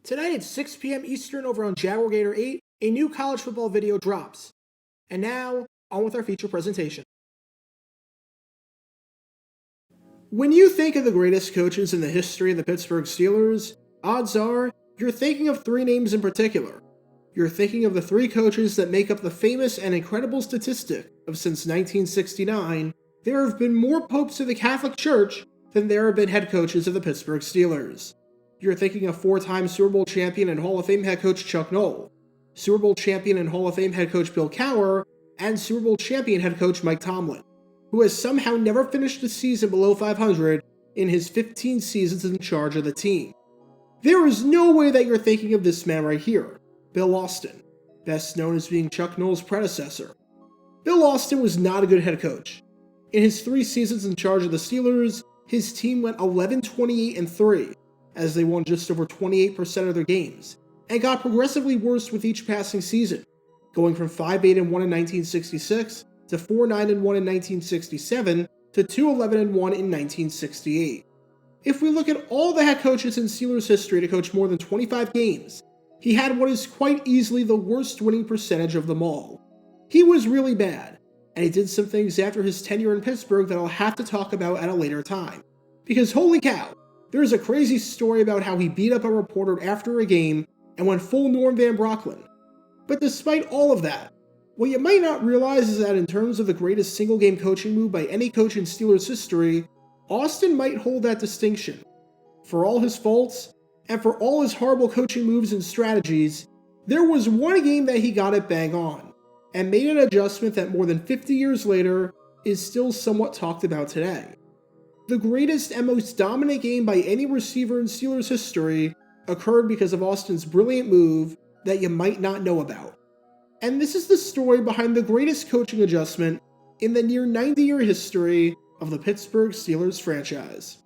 Tonight at 6 p.m. Eastern over on Jaguar Gator 8, a new college football video drops. And now, on with our feature presentation. When you think of the greatest coaches in the history of the Pittsburgh Steelers, odds are you're thinking of three names in particular. You're thinking of the three coaches that make up the famous and incredible statistic of since 1969, there have been more popes of the Catholic Church than there have been head coaches of the Pittsburgh Steelers. You're thinking of four-time Super Bowl champion and Hall of Fame head coach Chuck Noll, Super Bowl champion and Hall of Fame head coach Bill Cowher, and Super Bowl champion head coach Mike Tomlin, who has somehow never finished a season below 500 in his 15 seasons in charge of the team. There is no way that you're thinking of this man right here, Bill Austin, best known as being Chuck Noll's predecessor. Bill Austin was not a good head coach. In his 3 seasons in charge of the Steelers, his team went 11-28-3, as they won just over 28% of their games, and got progressively worse with each passing season, going from 5-8-1 in 1966 to 4-9-1 in 1967 to 2-11-1 in 1968. If we look at all the head coaches in Steelers history to coach more than 25 games, he had what is quite easily the worst winning percentage of them all. He was really bad, and he did some things after his tenure in Pittsburgh that I'll have to talk about at a later time. Because holy cow, there's a crazy story about how he beat up a reporter after a game and went full Norm Van Brocklin. But despite all of that, what you might not realize is that in terms of the greatest single-game coaching move by any coach in Steelers history, Austin might hold that distinction. For all his faults, and for all his horrible coaching moves and strategies, there was one game that he got it bang on, and made an adjustment that more than 50 years later is still somewhat talked about today. The greatest and most dominant game by any receiver in Steelers history occurred because of Austin's brilliant move that you might not know about. And this is the story behind the greatest coaching adjustment in the near 90-year history of the Pittsburgh Steelers franchise.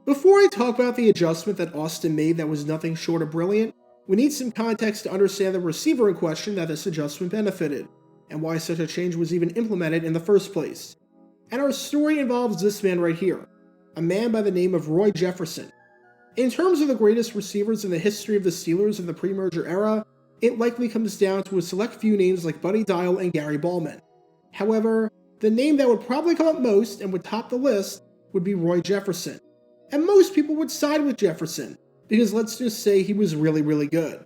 Before I talk about the adjustment that Austin made that was nothing short of brilliant, we need some context to understand the receiver in question that this adjustment benefited, and why such a change was even implemented in the first place. And our story involves this man right here, a man by the name of Roy Jefferson. In terms of the greatest receivers in the history of the Steelers in the pre-merger era, it likely comes down to a select few names like Buddy Dial and Gary Ballman. However, the name that would probably come up most and would top the list would be Roy Jefferson. And most people would side with Jefferson, because let's just say he was really, really good.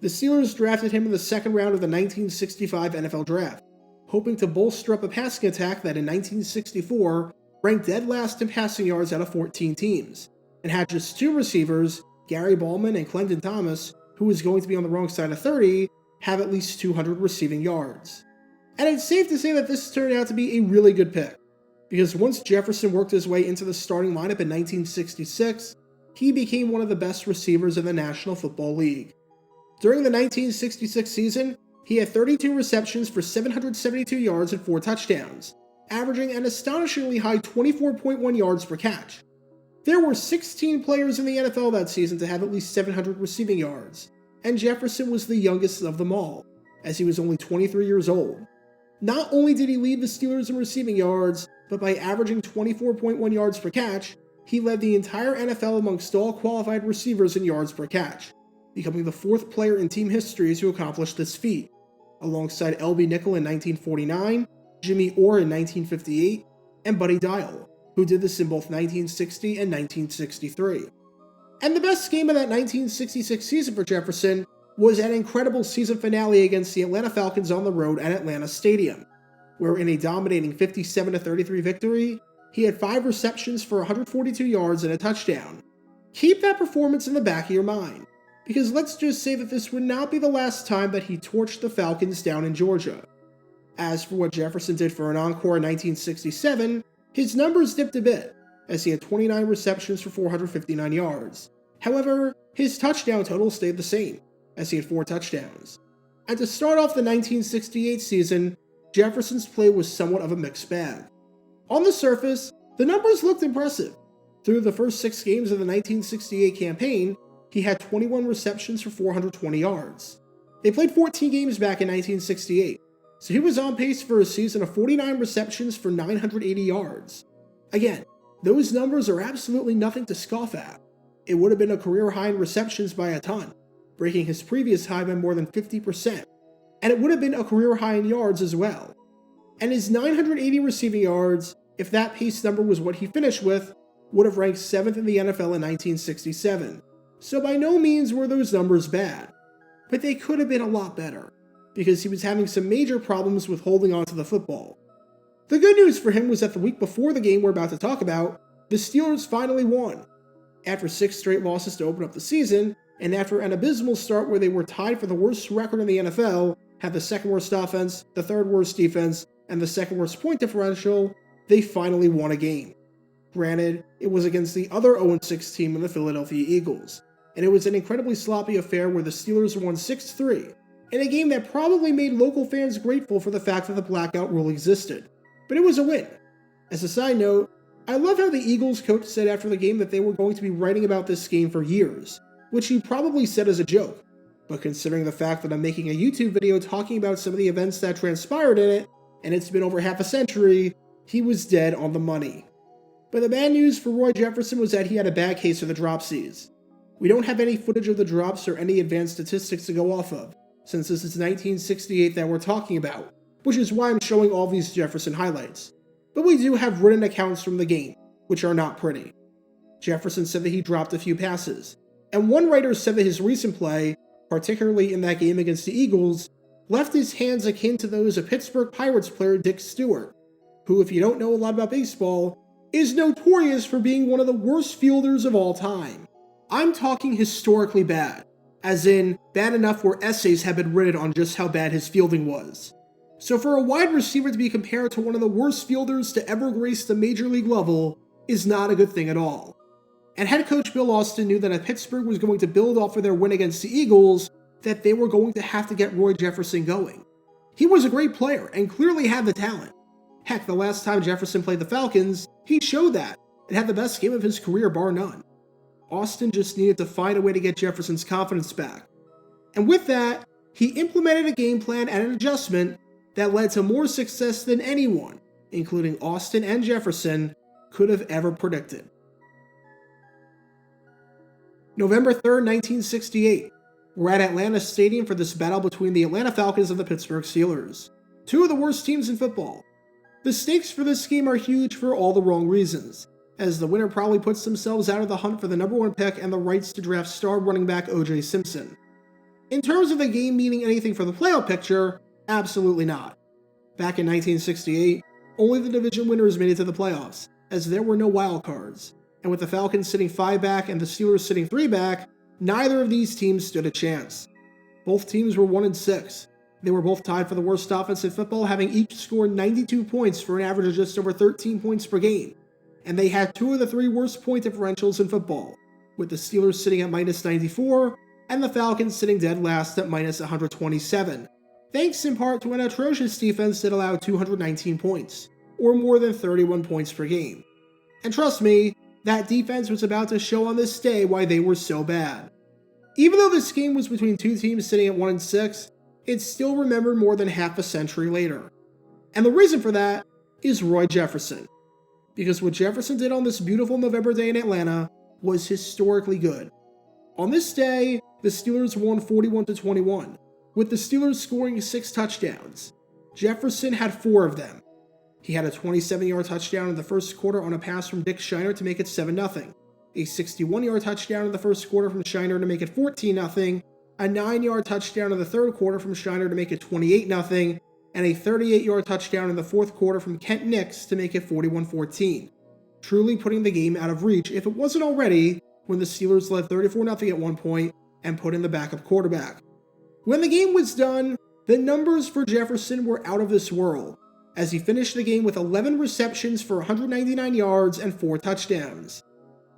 The Steelers drafted him in the second round of the 1965 NFL Draft, hoping to bolster up a passing attack that in 1964 ranked dead last in passing yards out of 14 teams, and had just 2 receivers, Gary Ballman and Clendon Thomas, who was going to be on the wrong side of 30, have at least 200 receiving yards. And it's safe to say that this turned out to be a really good pick, because once Jefferson worked his way into the starting lineup in 1966, he became one of the best receivers in the National Football League. During the 1966 season, he had 32 receptions for 772 yards and 4 touchdowns, averaging an astonishingly high 24.1 yards per catch. There were 16 players in the NFL that season to have at least 700 receiving yards, and Jefferson was the youngest of them all, as he was only 23 years old. Not only did he lead the Steelers in receiving yards, but by averaging 24.1 yards per catch, he led the entire NFL amongst all qualified receivers in yards per catch, becoming the 4th player in team history to accomplish this feat, alongside L.B. Nickel in 1949, Jimmy Orr in 1958, and Buddy Dial, who did this in both 1960 and 1963. And the best game of that 1966 season for Jefferson was an incredible season finale against the Atlanta Falcons on the road at Atlanta Stadium, where in a dominating 57-33 victory, he had 5 receptions for 142 yards and a touchdown. Keep that performance in the back of your mind, because let's just say that this would not be the last time that he torched the Falcons down in Georgia. As for what Jefferson did for an encore in 1967, his numbers dipped a bit, as he had 29 receptions for 459 yards. However, his touchdown total stayed the same, as he had 4 touchdowns. And to start off the 1968 season, Jefferson's play was somewhat of a mixed bag. On the surface, the numbers looked impressive. Through the first 6 games of the 1968 campaign, he had 21 receptions for 420 yards. They played 14 games back in 1968, so he was on pace for a season of 49 receptions for 980 yards. Again, those numbers are absolutely nothing to scoff at. It would have been a career high in receptions by a ton, breaking his previous high by more than 50%, and it would have been a career high in yards as well. And his 980 receiving yards, if that pace number was what he finished with, would have ranked 7th in the NFL in 1967. So by no means were those numbers bad, but they could have been a lot better, because he was having some major problems with holding on to the football. The good news for him was that the week before the game we're about to talk about, the Steelers finally won. After 6 straight losses to open up the season, and after an abysmal start where they were tied for the worst record in the NFL, had the second worst offense, the third worst defense, and the second worst point differential, they finally won a game. Granted, it was against the other 0-6 team in the Philadelphia Eagles, and it was an incredibly sloppy affair where the Steelers won 6-3, in a game that probably made local fans grateful for the fact that the blackout rule existed. But it was a win. As a side note, I love how the Eagles coach said after the game that they were going to be writing about this game for years, which he probably said as a joke, but considering the fact that I'm making a YouTube video talking about some of the events that transpired in it, and it's been over half a century, he was dead on the money. But the bad news for Roy Jefferson was that he had a bad case of the dropsies. We don't have any footage of the drops or any advanced statistics to go off of, since this is 1968 that we're talking about, which is why I'm showing all these Jefferson highlights. But we do have written accounts from the game, which are not pretty. Jefferson said that he dropped a few passes, and one writer said that his recent play, particularly in that game against the Eagles, left his hands akin to those of Pittsburgh Pirates player Dick Stewart, who, if you don't know a lot about baseball, is notorious for being one of the worst fielders of all time. I'm talking historically bad, as in bad enough where essays have been written on just how bad his fielding was. So for a wide receiver to be compared to one of the worst fielders to ever grace the major league level is not a good thing at all. And head coach Bill Austin knew that if Pittsburgh was going to build off of their win against the Eagles, that they were going to have to get Roy Jefferson going. He was a great player and clearly had the talent. Heck, the last time Jefferson played the Falcons, he showed that and had the best game of his career bar none. Austin just needed to find a way to get Jefferson's confidence back. And with that, he implemented a game plan and an adjustment that led to more success than anyone, including Austin and Jefferson, could have ever predicted. November 3rd, 1968. We're at Atlanta Stadium for this battle between the Atlanta Falcons and the Pittsburgh Steelers, two of the worst teams in football. The stakes for this game are huge for all the wrong reasons, as the winner probably puts themselves out of the hunt for the number 1 pick and the rights to draft star running back O.J. Simpson. In terms of the game meaning anything for the playoff picture, absolutely not. Back in 1968, only the division winners made it to the playoffs, as there were no wild cards, and with the Falcons sitting 5 back and the Steelers sitting 3 back, neither of these teams stood a chance. Both teams were 1-6. They were both tied for the worst offense in football, having each scored 92 points for an average of just over 13 points per game, and they had 2 of the 3 worst point differentials in football, with the Steelers sitting at -94 and the Falcons sitting dead last at -127, thanks in part to an atrocious defense that allowed 219 points, or more than 31 points per game. And trust me, that defense was about to show on this day why they were so bad. Even though this game was between two teams sitting at 1-6, it's still remembered more than half a century later. And the reason for that is Roy Jefferson. Because what Jefferson did on this beautiful November day in Atlanta was historically good. On this day, the Steelers won 41-21, with the Steelers scoring 6 touchdowns. Jefferson had 4 of them. He had a 27-yard touchdown in the first quarter on a pass from Dick Shiner to make it 7-0, a 61-yard touchdown in the first quarter from Shiner to make it 14-0, a 9-yard touchdown in the third quarter from Shiner to make it 28-0, and a 38-yard touchdown in the fourth quarter from Kent Nix to make it 41-14, truly putting the game out of reach if it wasn't already when the Steelers led 34-0 at one point and put in the backup quarterback. When the game was done, the numbers for Jefferson were out of this world, as he finished the game with 11 receptions for 199 yards and 4 touchdowns.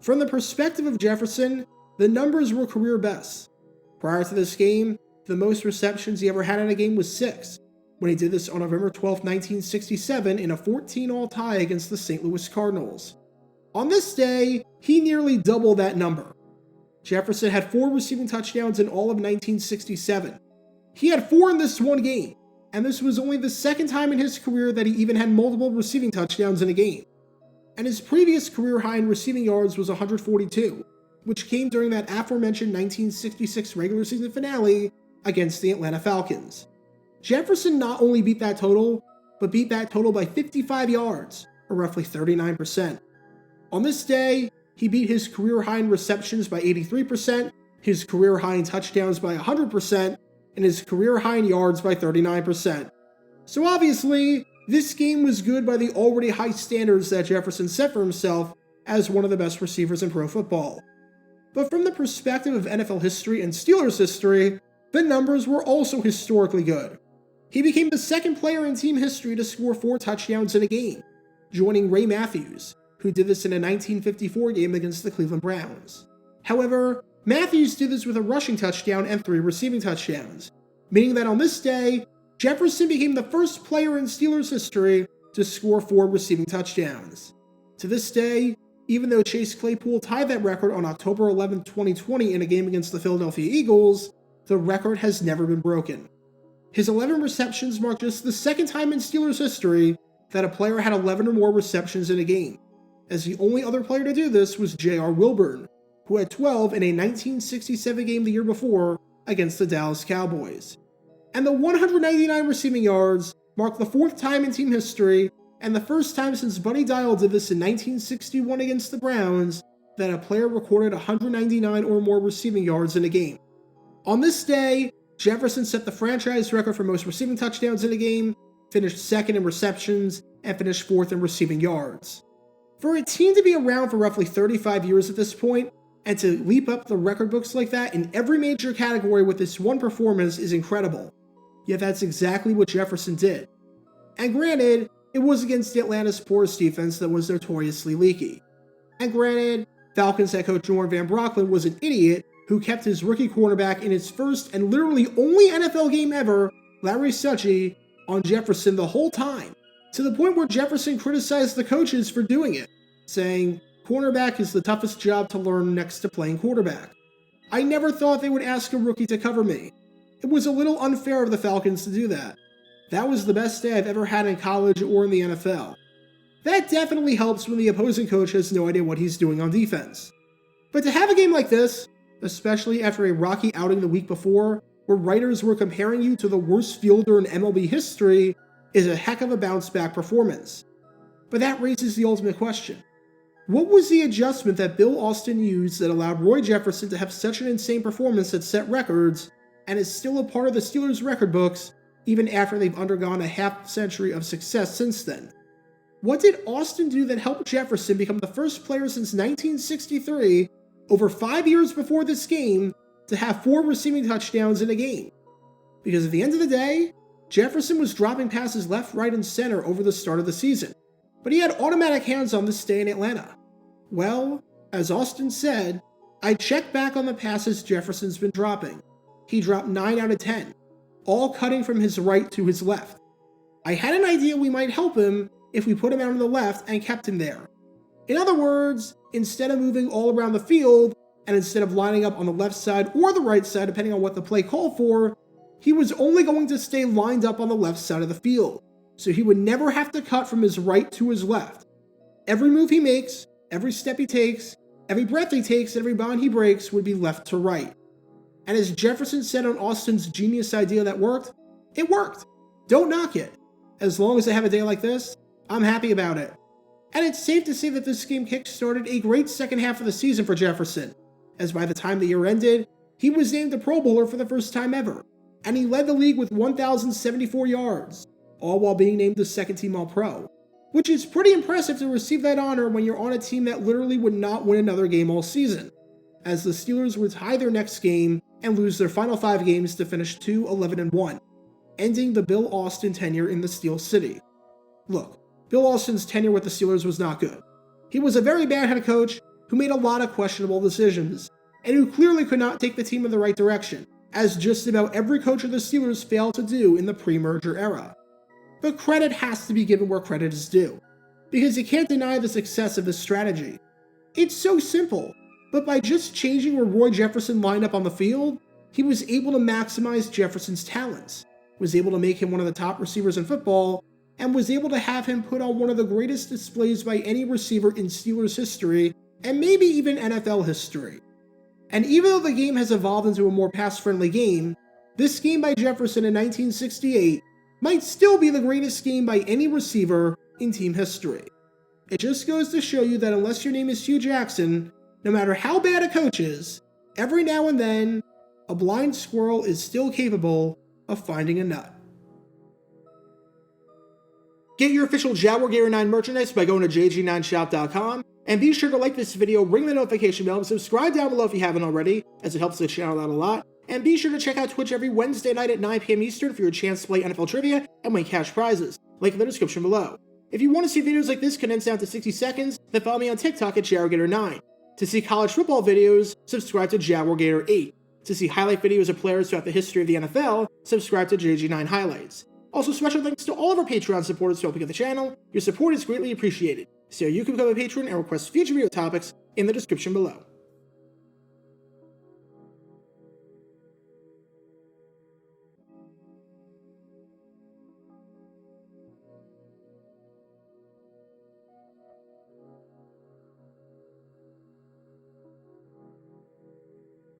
From the perspective of Jefferson, the numbers were career best. Prior to this game, the most receptions he ever had in a game was 6, when he did this on November 12, 1967 in a 14-all tie against the St. Louis Cardinals. On this day, he nearly doubled that number. Jefferson had 4 receiving touchdowns in all of 1967. He had 4 in this one game, and this was only the second time in his career that he even had multiple receiving touchdowns in a game. And his previous career high in receiving yards was 142, which came during that aforementioned 1966 regular season finale against the Atlanta Falcons. Jefferson not only beat that total, but beat that total by 55 yards, or roughly 39%. On this day, he beat his career high in receptions by 83%, his career high in touchdowns by 100%, and his career high in yards by 39%. So obviously, this game was good by the already high standards that Jefferson set for himself as one of the best receivers in pro football. But from the perspective of NFL history and Steelers history, the numbers were also historically good. He became the second player in team history to score 4 touchdowns in a game, joining Ray Matthews, who did this in a 1954 game against the Cleveland Browns. However, Matthews did this with a rushing touchdown and 3 receiving touchdowns, meaning that on this day, Jefferson became the first player in Steelers history to score 4 receiving touchdowns. To this day, even though Chase Claypool tied that record on October 11, 2020 in a game against the Philadelphia Eagles, the record has never been broken. His 11 receptions mark just the second time in Steelers history that a player had 11 or more receptions in a game, as the only other player to do this was J.R. Wilburn, who had 12 in a 1967 game the year before against the Dallas Cowboys. And the 199 receiving yards mark the 4th time in team history and the first time since Buddy Dial did this in 1961 against the Browns that a player recorded 199 or more receiving yards in a game. On this day, Jefferson set the franchise record for most receiving touchdowns in a game, finished 2nd in receptions, and finished 4th in receiving yards. For a team to be around for roughly 35 years at this point, and to leap up the record books like that in every major category with this one performance is incredible. Yet that's exactly what Jefferson did. And granted, it was against Atlanta's poorest defense that was notoriously leaky. And granted, Falcons head coach Norm Van Brocklin was an idiot who kept his rookie cornerback in his first and literally only NFL game ever, Larry Suchy, on Jefferson the whole time, to the point where Jefferson criticized the coaches for doing it, saying, "Cornerback is the toughest job to learn next to playing quarterback. I never thought they would ask a rookie to cover me. It was a little unfair of the Falcons to do that. That was the best day I've ever had in college or in the NFL." That definitely helps when the opposing coach has no idea what he's doing on defense. But to have a game like this, especially after a rocky outing the week before, where writers were comparing you to the worst fielder in MLB history, is a heck of a bounce-back performance. But that raises the ultimate question. What was the adjustment that Bill Austin used that allowed Roy Jefferson to have such an insane performance that set records, and is still a part of the Steelers' record books, even after they've undergone a half-century of success since then? What did Austin do that helped Jefferson become the first player since 1963, over 5 years before this game, to have 4 receiving touchdowns in a game? Because at the end of the day, Jefferson was dropping passes left, right, and center over the start of the season, but he had automatic hands on this day in Atlanta. Well, as Austin said, I checked back on the passes Jefferson's been dropping. He dropped 9 out of 10, all cutting from his right to his left. I had an idea we might help him if we put him out on the left and kept him there. In other words, instead of moving all around the field, and instead of lining up on the left side or the right side depending on what the play called for, he was only going to stay lined up on the left side of the field, so he would never have to cut from his right to his left. Every move he makes, every step he takes, every breath he takes, every bond he breaks would be left to right. And as Jefferson said on Austin's genius idea that worked, it worked. Don't knock it. As long as I have a day like this, I'm happy about it. And it's safe to say that this game kick-started a great second half of the season for Jefferson, as by the time the year ended, he was named a Pro Bowler for the first time ever, and he led the league with 1,074 yards, all while being named the second-team All-Pro, which is pretty impressive to receive that honor when you're on a team that literally would not win another game all season, as the Steelers would tie their next game and lose their final 5 games to finish 2-11-1, ending the Bill Austin tenure in the Steel City. Look, Bill Austin's tenure with the Steelers was not good. He was a very bad head coach who made a lot of questionable decisions, and who clearly could not take the team in the right direction, as just about every coach of the Steelers failed to do in the pre-merger era. But credit has to be given where credit is due, because you can't deny the success of this strategy. It's so simple, but by just changing where Roy Jefferson lined up on the field, he was able to maximize Jefferson's talents, was able to make him one of the top receivers in football, and was able to have him put on one of the greatest displays by any receiver in Steelers history, and maybe even NFL history. And even though the game has evolved into a more pass-friendly game, this game by Jefferson in 1968 might still be the greatest game by any receiver in team history. It just goes to show you that unless your name is Hugh Jackson, no matter how bad a coach is, every now and then, a blind squirrel is still capable of finding a nut. Get your official Jaguar Gator 9 merchandise by going to jg9shop.com, and be sure to like this video, ring the notification bell, and subscribe down below if you haven't already, as it helps the channel out a lot. And be sure to check out Twitch every Wednesday night at 9 p.m. Eastern for your chance to play NFL trivia and win cash prizes. Link in the description below. If you want to see videos like this condensed down to 60 seconds, then follow me on TikTok at Jaguar Gator 9. To see college football videos, subscribe to Jaguar Gator 8. To see highlight videos of players throughout the history of the NFL, subscribe to JG9 Highlights. Also, special thanks to all of our Patreon supporters for helping out the channel. Your support is greatly appreciated. So you can become a patron and request future video topics in the description below.